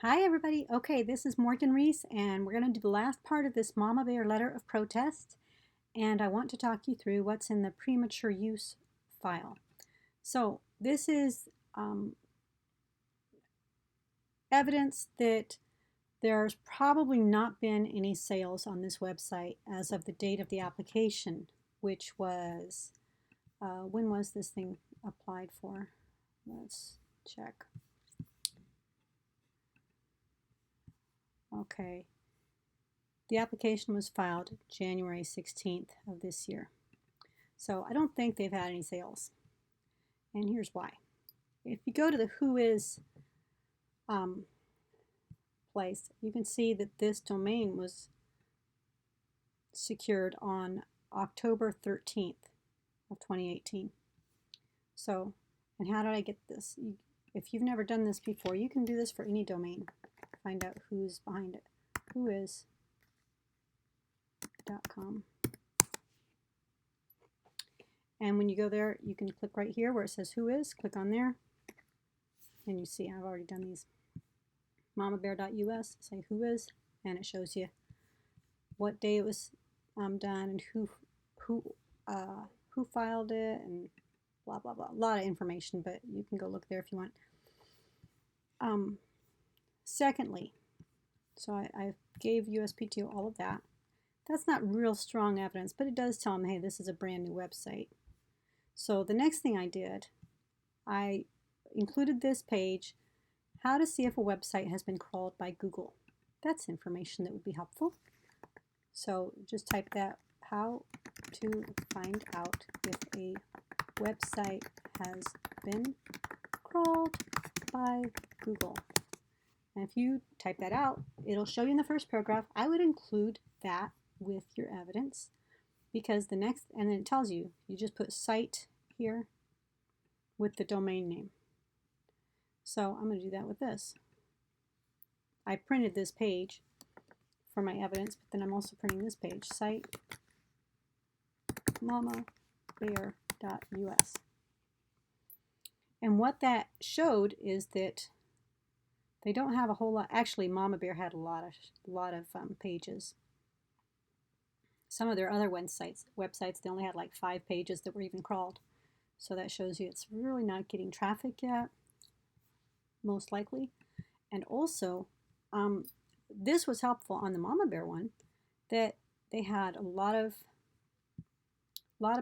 Hi everybody. Okay, this is Morgan Reese and we're going to do the last part of this Mama Bear letter of protest, and I want to talk you through what's in the premature use file. So this is evidence that there's probably not been any sales on this website as of the date of the application, which was, when was this thing applied for? Let's check. Okay. The application was filed January 16th of this year. So I don't think they've had any sales. And here's why. If you go to the Who Is place, you can see that this domain was secured on October 13th of 2018. So, and how did I get this? If you've never done this before, you can do this for any domain. Find out who's behind it. Whois.com. And when you go there, you can click right here where it says Who Is, click on there, and you see I've already done these. mamabear.us, say Who Is, and it shows you what day it was done and who filed it and blah blah blah. A lot of information, but you can go look there if you want. Secondly, so I gave USPTO all of that. That's not real strong evidence, but it does tell them, hey, this is a brand new website. So the next thing I did, I included this page, how to see if a website has been crawled by Google. That's information that would be helpful. So just type that, how to find out if a website has been crawled by Google. And if you type that out, it'll show you in the first paragraph. I would include that with your evidence, because the next, and then it tells you, you just put site here with the domain name. So I'm going to do that with this. I printed this page for my evidence, but then I'm also printing this page, site mamabear.us. And what that showed is that they don't have a whole lot. Actually, Mama Bear had a lot of pages. Some of their other websites, they only had like 5 pages that were even crawled. So that shows you it's really not getting traffic yet, most likely. And also, this was helpful on the Mama Bear one, that they had a lot of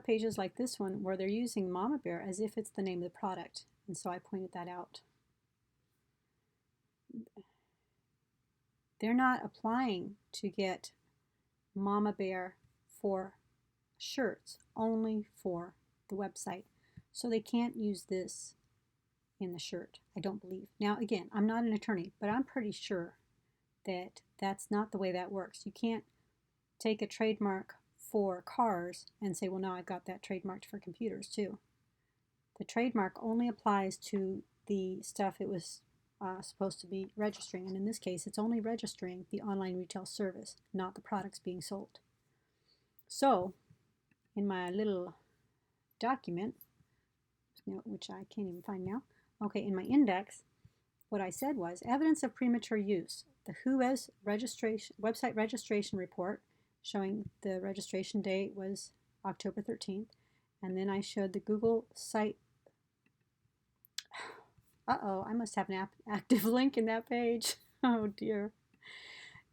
pages like this one where they're using Mama Bear as if it's the name of the product. And so I pointed that out. They're not applying to get Mama Bear for shirts, only for the website. So they can't use this in the shirt, I don't believe. Now again, I'm not an attorney, but I'm pretty sure that that's not the way that works. You can't take a trademark for cars and say, well, now I've got that trademarked for computers too. The trademark only applies to the stuff it was supposed to be registering, and in this case it's only registering the online retail service, not the products being sold. So in my little document, which I can't even find now, okay, in my index, what I said was evidence of premature use, the Whois registration website registration report showing the registration date was October 13th, and then I showed the Google site. Uh-oh, I must have an active link in that page. Oh dear.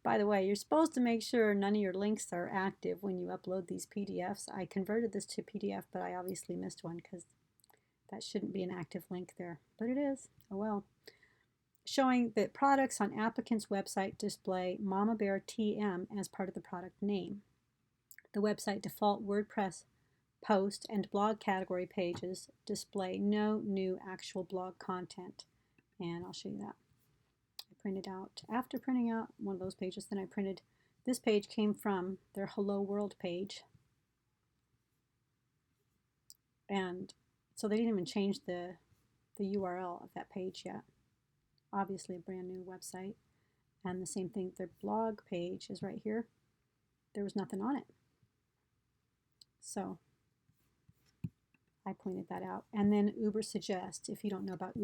By the way, you're supposed to make sure none of your links are active when you upload these PDFs. I converted this to PDF, but I obviously missed one because that shouldn't be an active link there, but it is. Oh well. Showing that products on applicant's website display Mama Bear TM as part of the product name. The website default WordPress post and blog category pages display no new actual blog content. And I'll show you that. I printed out, after printing out one of those pages, then I printed, this page came from their Hello World page. And so they didn't even change the URL of that page yet. Obviously a brand new website. And the same thing, their blog page is right here. There was nothing on it. So I pointed that out. And then Uber Suggest, if you don't know about